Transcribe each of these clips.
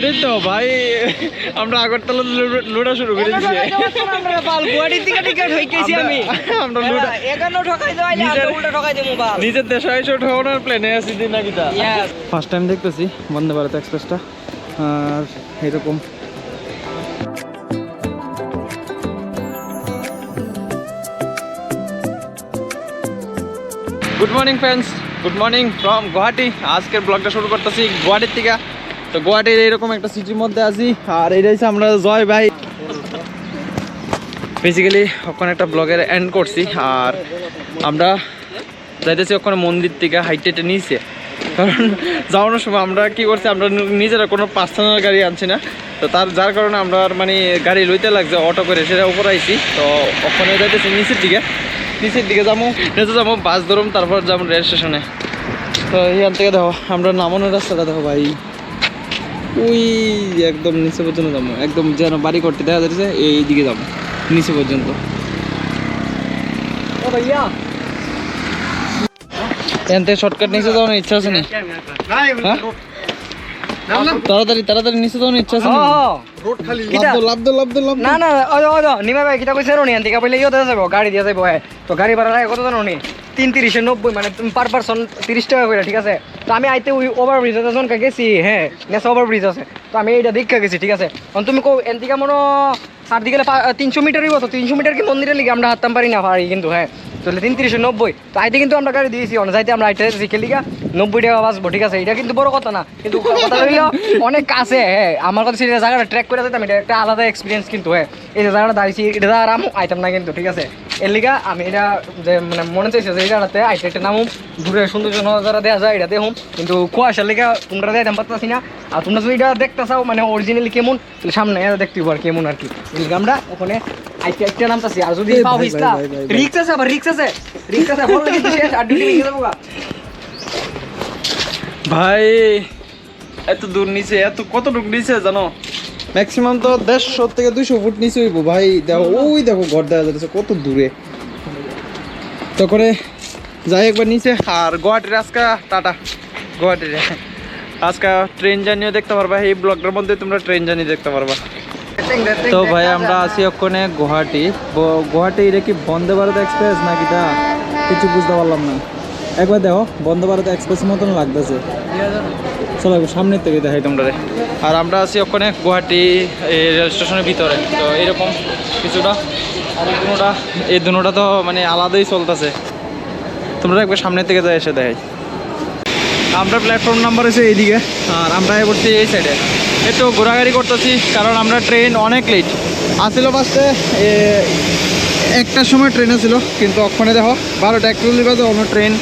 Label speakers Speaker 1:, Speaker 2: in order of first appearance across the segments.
Speaker 1: তো ভাই আমরা আগরতলা লুটা শুরু করেছি নিজের দেশে এসে ঠকানোর প্ল্যানে আছি দিন নাকি ফার্স্ট টাইম দেখতেছি বন্দে ভারত এক্সপ্রেসটা আর এরকম good morning friends, good morning from Guwahati. আজকের ব্লগটা শুরু করতেছি গুয়াহাটির থেকে। তো গুয়াহাটির এইরকম একটা সিটির মধ্যে আছি আর এটা হচ্ছে আমরা জয় ভাই বেসিক্যালি ওখানে একটা ব্লগের এন্ড করছি। আর আমরা যাইতেছি ওখানে মন্দির থেকে হাইটে নিচে, কারণ যাওয়ানোর সময় আমরা কি করছি, আমরা নিজেরা কোনো পার্সোনাল গাড়ি আনছি না। তো যার কারণে আমরা মানে গাড়ি লইতে লাগছে অটো করে, সেটা উপরে আইছি। তো ওখানে যাইতেছি নিচের দিকে যাবো বাস ধরুম, তারপর যাবো রেল স্টেশনে। তো এখান থেকে দেখো আমরা নামানোর রাস্তাটা দেখো ভাই, ওই একদম নিচে পর্যন্ত যাবো, একদম যেন বাড়ি করতে দেখা যাচ্ছে এই দিকে যাবো নিচে পর্যন্ত। ও ভাইয়া এখান থেকে শর্টকাট নিচে যাওয়ার ইচ্ছা আছে না? তাড়াতাড়ি নিচে যাওয়ার ইচ্ছা আছে গাড়ি দিয়ে যাবো। তো গাড়ি ভাড়া লাগে কত জানো নি? 330-90, মানে তুমি পার পারসন 30 টাকা করে, ঠিক আছে? তো আমি আইতে ওই ওভারব্রিজ আছে জনকা গেছি, হ্যাঁ নেশা ওভারব্রিজ আছে, তো আমি এইটা দেখা গেছি, ঠিক আছে? তুমি কো এন থেকে মনে হাঁট দিয়ে গেলে 300 মিটারই বতো, 300 মিটার কি মন্দিরের লিগে আমরা হাঁটতাম পারি না পারি কিন্তু, হ্যাঁ তাহলে 330-90। তো আইতে কিন্তু আমরা গাড়ি দিয়েছি যাইতে, আমরা আইতে শিখে লিগা 90 টাকা বাঁচবো, ঠিক আছে? এটা কিন্তু বড় কথা না, কিন্তু কথা হইলো অনেক কাছে। হ্যাঁ আমার কথা সেটা জায়গাটা ট্র্যাক করে যেতাম, এটা একটা আলাদা এক্সপিরিয়েন্স কিন্তু। হ্যাঁ এই যে জায়গাটা দাঁড়িয়েছি এটা দ্বারা আমি আইতাম না কিন্তু, ঠিক আছে? এর লিগা আমি এটা যে মানে মনে চাইছে যে এই জায়গাটাতে আইতে একটা নামুম, দূরে সৌন্দর্য নজারা দেওয়া যায় এটা দেখুম, কিন্তু কুয়াশার লিগা তোমরা যাইতাম পারতাছি না। আর তোমরা যদি এটা দেখতে চাও মানে অরিজিনালি কেমন, তাহলে সামনে দেখতে পারো কেমন আর কি। এর লিগা আমরা ওখানে আইতে একটা নামতাছি। আর যদি পাও ভিস্তা রিক্স আছে, আবার রিক্স আছে বললে কিন্তু শেষ, আর ডিউটি ভেঙে যাবো ভাই। এত দূর নিচে, কতটুকু নিচে জানো? ম্যাক্সিমাম তো 150 থেকে 200 ফুট নিচে হইব ভাই। দেখো ওই দেখো ঘর দেখা যাচ্ছে কত দূরে। তো করে যাই একবার নিচে। আর গুয়াহাটির আজকে টাটা, গুয়াহাটির আজকে ট্রেন জার্নিও দেখতে পারবা, এই ব্লগটার মধ্যে তোমরা ট্রেন জার্নি দেখতে পারবা। তো ভাই আমরা আছি ওখানে গুয়াহাটি। এটা কি বন্দে ভারত এক্সপ্রেস নাকি তা কিছু বুঝতে পারলাম না। একবার দেখো বন্দে ভারত এক্সপ্রেসের মতন লাগতেছে। চলো সামনের থেকে দেখাই তোমরা। আর আমরা আছি ওখানে গুয়াহাটি রেল স্টেশনের ভিতরে। তো এরকম কিছুটা, আর এই দুটা তো মানে আলাদাই চলতেছে। তোমরা একবার সামনের থেকে যাই এসে দেখাই। আমরা প্ল্যাটফর্ম নাম্বার হচ্ছে এইদিকে, আর আমরা পড়ছি এই সাইডে। একটু ঘোরাঘুরি করতেছি কারণ আমরা ট্রেন অনেক লেট আসছিল। ফার্স্টে 1টার সময় ট্রেন ছিল, কিন্তু ওখানে দেখো 12টা 41 বাজে অন্য ট্রেন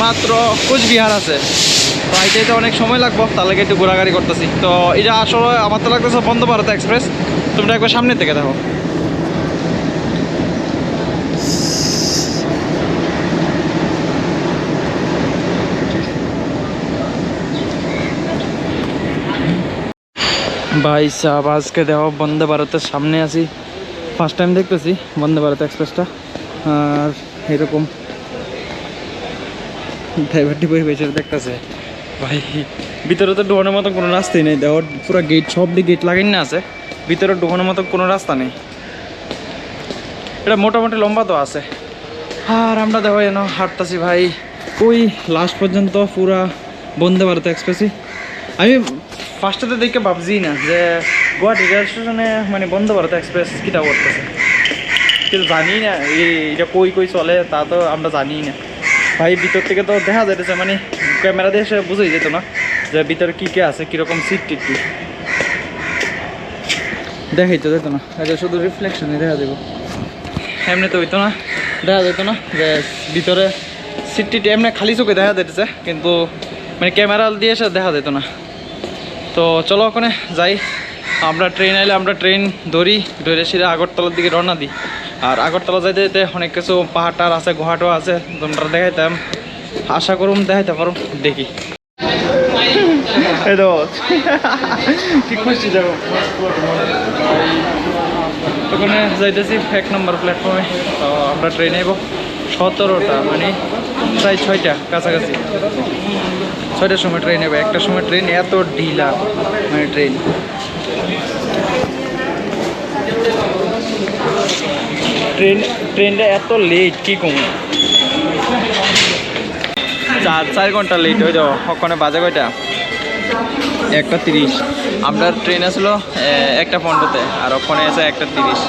Speaker 1: মাত্র কোচবিহার আছে। তো আইতে অনেক সময় লাগবো, তার লাগে একটু ঘোরাঘুরি করতেছি। তো এটা আসলে আমার তো লাগতেছে বন্দে ভারত এক্সপ্রেস। তোমরা একবার সামনে থেকে দেখো। ভাই সাহেব আজকে দেখো বন্দে ভারতের সামনে আছি, ফার্স্ট টাইম দেখতেছি বন্দে ভারত এক্সপ্রেসটা। আর এরকম ড্রাইভারটি বই বেশি দেখতেছে ভাই। ভিতরে তো ঢোকানোর মতো কোনো রাস্তাই নেই, দেখো পুরো গেট, সবটি গেট লাগাই না আছে, ভিতরে ঢোকানোর মতো কোনো রাস্তা নেই। এটা মোটামুটি লম্বা তো আছে। আর আমরা দেখো যেন হাঁটতেছি ভাই ওই লাস্ট পর্যন্ত পুরা বন্দে ভারত এক্সপ্রেসই। আমি ফার্স্টেতে দেখে ভাবছি না যে গুয়াহাটি রেল স্টেশনে মানে বন্দে ভারত এক্সপ্রেস কীটা করতেছে, কিন্তু জানি না এটা কই চলে তা তো আমরা জানি না ভাই। ভিতর থেকে তো দেখা যাইতেছে, মানে ক্যামেরা দিয়ে এসে বুঝেই যেত না যে ভিতরে কী কে আছে, কীরকম সিট টিট দেখাই তো যেত না, এটা শুধু রিফ্লেকশনই দেখা দেবো, এমনি তো হইতো না, দেখা যেত না যে ভিতরে সিট টিট এমনি খালি চোখে দেখা যাইতেছে, কিন্তু মানে ক্যামেরা দিয়ে এসে দেখা যেত না। তো চলো ওখানে যাই। আমরা ট্রেন আইলে আমরা ট্রেন ধরে সেটা আগরতলার দিকে রওনা দিই। আর আগরতলা যাইতে যেতে অনেক কিছু পাহাড় আছে, গুহাটাও আছে, তোমরা দেখাইতাম, আশা করুম দেখাইতে পারো। দেখি কি খুশি যাবো ওখানে যাইতেছি 1 নম্বর প্ল্যাটফর্মে। তো আমরা ট্রেনে আইব 17টা, মানে প্রায় 6টা কাছাকাছি। ছয়টার সময় ট্রেন হবে, একটার সময় ট্রেন, এত ঢিলা মানে ট্রেন। ট্রেনটা এত লেট কি কম, 4 ঘন্টা লেট হয়ে যাবো। ওখানে বাজে কয়টা? 1:30। আমরা ট্রেন আসলো 1:15-তে, আর ওখানে আছে 1:30।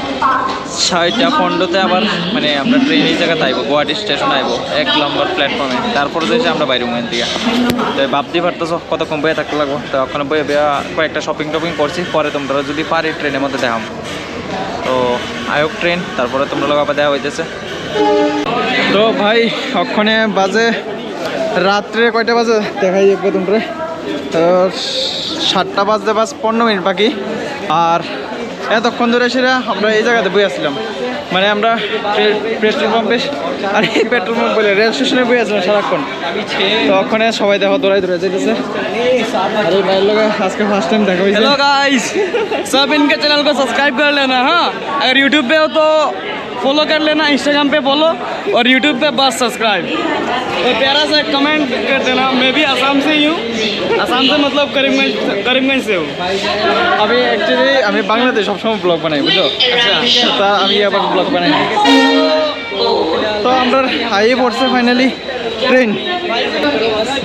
Speaker 1: 6:15-তে আবার মানে আমরা ট্রেন এই জায়গাতে আইবো, গুয়াহাটি স্টেশন আইবো 1 নম্বর প্ল্যাটফর্মে। তারপরে যে আমরা বাইরে ওখান থেকে তো ভাবতেই পারতেছো কতক্ষণ বয়ে থাকতে লাগবো। তো ওখানে বয়ে কয়েকটা শপিং টপিং করছি, পরে তোমরা যদি পারি ট্রেনের মধ্যে দেখাম। তো আয়োগ ট্রেন, তারপরে তোমরা লোক আবার দেওয়া হইতেছে। তো ভাই ওখানে বাজে রাত্রে কয়টা বাজে দেখাই যাবে তোমরা, 7টা বাজতে 15 মিনিট বাকি। আর এতক্ষণ ধরে সেটা আমরা এই জায়গাতে বই আসছিলাম, মানে আমরা পেট্রোল পাম্পে, আর এই পেট্রোল পাম্প বলে রেল স্টেশনে বই আসছিলাম সারাক্ষণ। তো ওখানে সবাই দেখো দৌড়াই যেতেছে। আর এই ভাইয়ের লোক আজকে ফার্স্ট টাইম দেখা হয়েছে।
Speaker 2: हेलो गाइस, सब इनके चैनल को सब्सक्राइब कर लेना। हाँ, अगर यूट्यूब पे हो तो फॉलो कर लेना, इंस्टाग्राम पे फॉलो और यूट्यूब पे बस सब्सक्राइब। और प्यारा सा कमेंट कर देना। मैं भी आसाम से ही हूँ, आसाम से मतलब करीमगंज से हूँ।
Speaker 1: আমি অ্যাকচুয়ালি আমি বাংলাদেশ সবসময় ব্লগ বানাই, বুঝলো? তা আমি আবার ব্লগ বানাই। তো আমরা হাইয়ে পড়ছে ফাইনালি ট্রেন।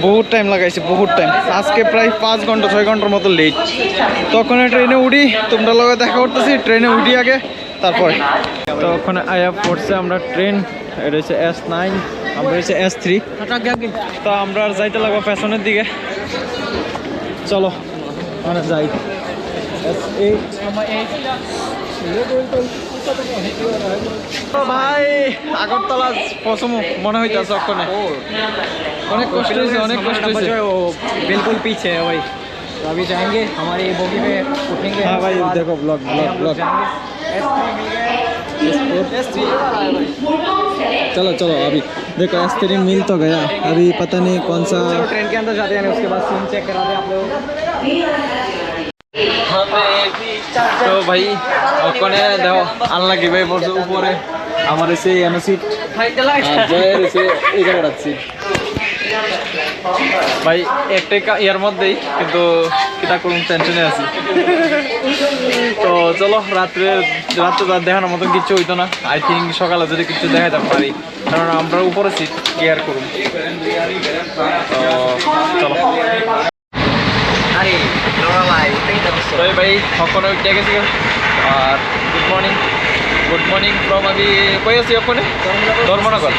Speaker 1: বহুত টাইম লাগাইছে, বহুত টাইম। আজকে প্রায় 5 ঘন্টা 6 ঘন্টার মতো লেট। তখন ট্রেনে উঠি, তোমরা লগে দেখা করতেছি, ট্রেনে উঠি আগে তারপরে। তো ওখানে আয়া পড়ছে আমরা ট্রেন, এটা হচ্ছে S9, আমরা হচ্ছে S3। তো আমরা আর যাইতে লাগবো পেছনের দিকে, চলো আমরা যাই। ভাই আগরতলা প্রথম মনে হইতেছে ওখানে অনেক কষ্ট হয়েছে, অনেক কষ্ট হয়েছে।
Speaker 2: बिल्कुल पीछे है भाई। तो अभी जाएंगे हमारे बोगी में उठेंगे।
Speaker 1: हाँ भाई देखो ब्लॉग ब्लॉग ब्लॉग। चलो चलो अभी देखो S3 मिल तो गया, अभी पता नहीं कौन सा।
Speaker 2: ट्रेन के अंदर जाते हैं, उसके बाद सीन चेक कराते हैं आप लोग।
Speaker 1: তো ভাই ওখানে দেখো আনলাকি ভাই বলছে উপরে আমার এসে এনো সিট, আর জয়ের এসে এই জায়গাটা সিট। ভাই একটা ইয়ার মধ্যেই কিন্তু কিটা করুন, টেনশনে আছি। তো চলো রাত্রে রাত্রে দেখানোর মতন কিছু হইতো না। আই থিঙ্ক সকালে যদি কিছু দেখাতে পারি, কারণ আমরা উপরে সিট কেয়ার করুন। তো চলো তো ভাই ওখানে উঠে গেছি। আর গুড মর্নিং ফ্রম আমি কই আছি ওখানে ধর্মনগর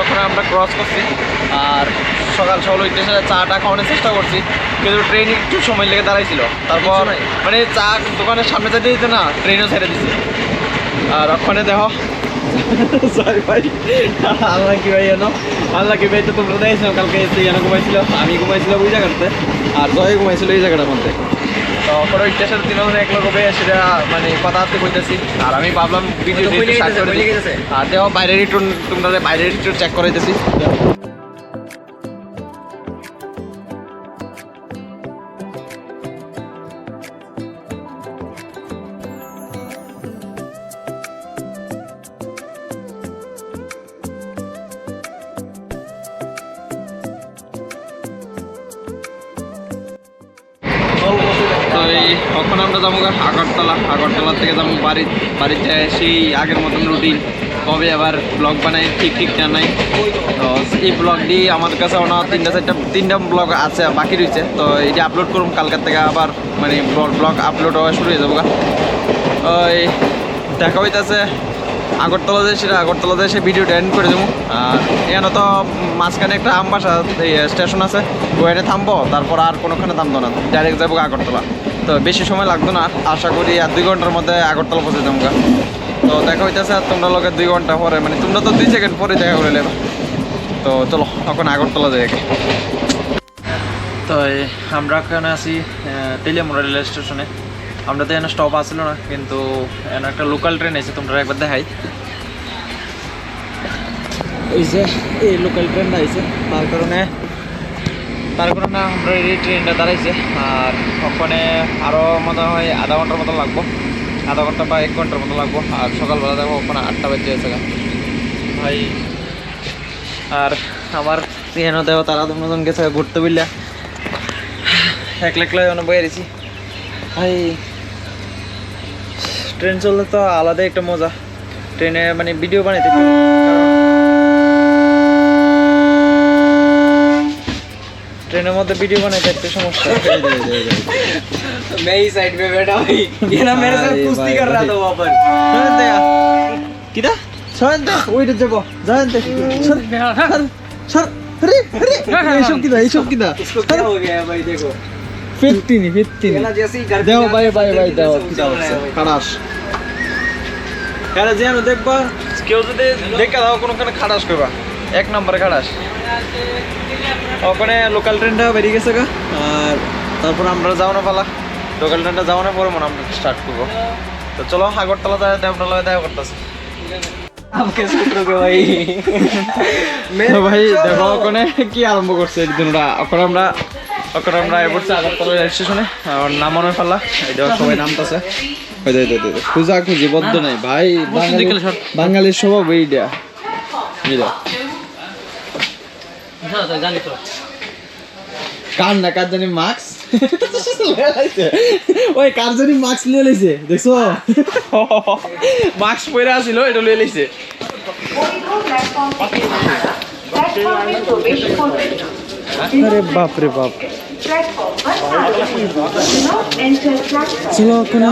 Speaker 1: ওখানে আমরা ক্রস করছি। আর সকাল উঠে চাটা খাওয়ানোর চেষ্টা করছি, কিন্তু ট্রেন একটু সময় লেগে দাঁড়াইছিল। তারপর মানে চা দোকানের সামনে যেতে দিতে না, ট্রেনও ছেড়ে দিছে। আর ওখানে দেখো সরি ভাই, আনলাকি ভাই এনো, আনলাকি ভাই তো তোমরা দেখেছিলাম কালকে এসে এনো ঘুমাইছিল, আমি ঘুমাইছিলাম ওই জায়গাটাতে, আর জয় ঘুমাইছিল এই জায়গাটার মধ্যে। তো ওখানে ওই স্টেশন 3 এক লোক হবে সেটা মানে কথা হাতে কইতেছি। আর আমি ভাবলাম ভিডিও আর দেখো বাইরের একটু তোমরা বাইরের একটু চেক করাইতেছি। তো এই এখন আমরা যাবো আগরতলা থেকে যাবো বাড়িতে সেই আগের মতন রুটিন। কবে আবার ব্লগ বানাই ঠিক জানাই। তো এই ব্লগ দিয়ে আমাদের কাছে ওনা 3টা ব্লগ আছে বাকি রয়েছে। তো এটা আপলোড করুন কালকার থেকে, আবার মানে ব্লগ আপলোড হওয়া শুরু হয়ে যাবো। ওই দেখা হইতেছে আগরতলাতে সে ভিডিওটা এন্ড করে দেবো। আর এখানে তো মাঝখানে একটা আমবাসা স্টেশন আছে, ওখানে থামবো, তারপর আর কোনোখানে থামবো না, ডাইরেক্ট যাবো আগরতলা। তো বেশি সময় লাগতো না, আশা করি আর 2 ঘন্টার মধ্যে আগরতলা পৌঁছে যাবো। তো দেখা হইতেছে আর তোমরা লোকের 2 ঘন্টা পরে, মানে তোমরা তো 2 সেকেন্ড পরে দেখা করে নেবে। তো চলো এখন আগরতলা যাই। তো আমরা এখানে আছি তেলিয়ামুড়া রেল স্টেশনে। আমরা তো এখানে স্টপ আসলো না, কিন্তু এখানে একটা লোকাল ট্রেন আছে, তোমরা একবার দেখাই। এই যে এই লোকাল ট্রেনটা আছে, তার কারণে আমরা এই ট্রেনটা দাঁড়াইছে। আর ওখানে আরও মনে হয় আধা ঘন্টার মতো লাগবো, আধা ঘন্টা বা 1 ঘন্টার মতো লাগবো। আর সকালবেলা দেখো ওখানে 8টা বাজে আছে ভাই। আর আমার এনে দেওয়া তারা নতুন গেছে ঘুরতে বুঝলা একলা একলাই অনেক বয়ে রয়েছি ভাই। ট্রেন চললে তো আলাদা একটা মজা, ট্রেনে মানে ভিডিও বানাইতে ट्रेन में वीडियो बनाते एक समस्या
Speaker 2: मैं ही साइड पे बैठा भाई, ये ना मेरे साथ कुश्ती कर रहा था वहाँ पर।
Speaker 1: किधर शांत ওইটা যাবো জানেন তো সর সর আরে আরে এইসব কিদা
Speaker 2: इसको क्या हो गया है भाई, देखो
Speaker 1: 15
Speaker 2: ना जैसे ही घर पे
Speaker 1: দেও
Speaker 2: जाते
Speaker 1: ভাই
Speaker 2: हैं,
Speaker 1: ভাই ভাই
Speaker 2: तो
Speaker 1: দেও
Speaker 2: सब
Speaker 1: কিদা
Speaker 2: चल रहा है
Speaker 1: হচ্ছে
Speaker 2: भाई।
Speaker 1: খাড়াস কারা যেন দেখবা কেউ যদি দেখা দাও কোনখানে খাড়াস কইবা এক নম্বরে খাড়াস ওখানে লোকাল ট্রেনটা বেরিয়ে গেছে গা আর তারপর আমরা যাও না পালা লোকাল ট্রেনটা যাও না পরে মনে আমরা স্টার্ট করবো তো চলো আগরতলা যায় দেবতলা দেখা করতেছি
Speaker 2: आप कैसे उतरोगे भाई?
Speaker 1: তো ভাই দেখো ওখানে কি আরম্ভ করছে একদিনটা ওখানে আমরা এবারছে আগরতলা রেল স্টেশনে আর নামানোর পালা এই দেখো সবাই নামতেছে ওই দে খুঁজা খুঁজি বদ্ধ নাই ভাই বাঙালির স্বভাব এইটা বুঝলা কার না কার জানি মাস্ক ওই কার জানি মাস্ক লিয়ে লাইছে দেখছো মাস্ক পরে আসিল এটা লিয়ে লাইছে अरे बाप रे बाप চলো ওখানে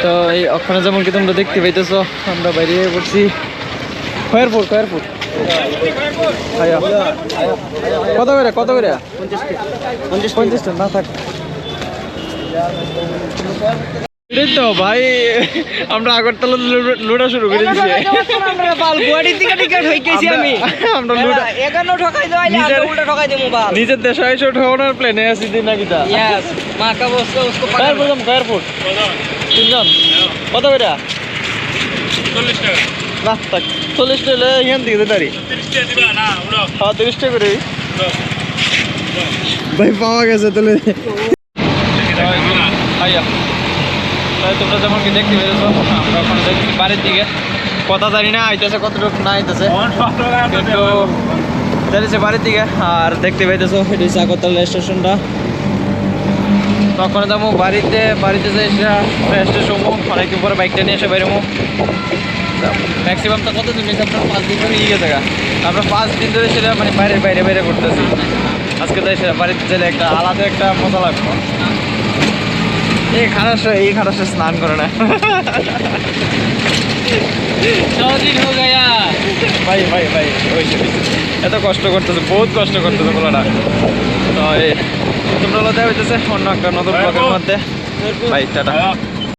Speaker 1: তো এই ওখানে যেমন কি তোমরা দেখতে পাইতেছো আমরা বাইরে পড়ছি খয়েরপুর আয়া কত করে 50 না থাক এই তো ভাই আমরা আগরতলা লুটা শুরু করে দিয়েছি
Speaker 2: আমরা বাল গুয়াহাটি থেকে টিকেট হই গেছি আমি
Speaker 1: আমরা লুটা
Speaker 2: 51 ঠকাই দাও আইলে আর উল্টা ঠকাই দেবো বাল
Speaker 1: নিজের দেশে এসে ওঠানোর প্লেনে আছি দিন নাকি তা
Speaker 2: यस मां का वो उसको
Speaker 1: খয়েরপুর তিনজন কত করে 40 টাকা না থাক 40 টাকা এখান থেকে দাঁড়ি 30 টাকা দিবা না উড়ো হ্যাঁ 30 টাকা করে ভাই পাওয়া গেছে তাহলে আইয়া তাই তোমরা যেমন কি দেখতে পেয়েছো আমরা ওখানে দেখছি বাড়ির দিকে কথা জানি না আইতেছে কতটুকু না আইতেছে কিন্তু যাইতেছে বাড়ির দিকে আর দেখতে পাইতেছো এটা হচ্ছে আগরতলা স্টেশনটা তখন যাবো বাড়িতে যাই স্টেশন অনেকদিন পরে বাইকটা নিয়ে এসে বেরোবো ম্যাক্সিমাম তো কতদিন নিয়েছে আপনার 5 দিন ধরে নিয়ে গেছে আমরা 5 দিন ধরে সেটা মানে বাইরে করতেছি আজকে তাই সেটা বাড়িতে গেলে একটা আলাদা একটা মজা লাগবে এই খারাপ স্নান করে না
Speaker 2: दिन हो गया
Speaker 1: ভাই এত কষ্ট করতেছে বহুত কষ্ট করতেছে বলাটা তো এই তোমরা লতা হইতেছে অন্য একটা নতুন ব্লগের মধ্যে ভাই টাটা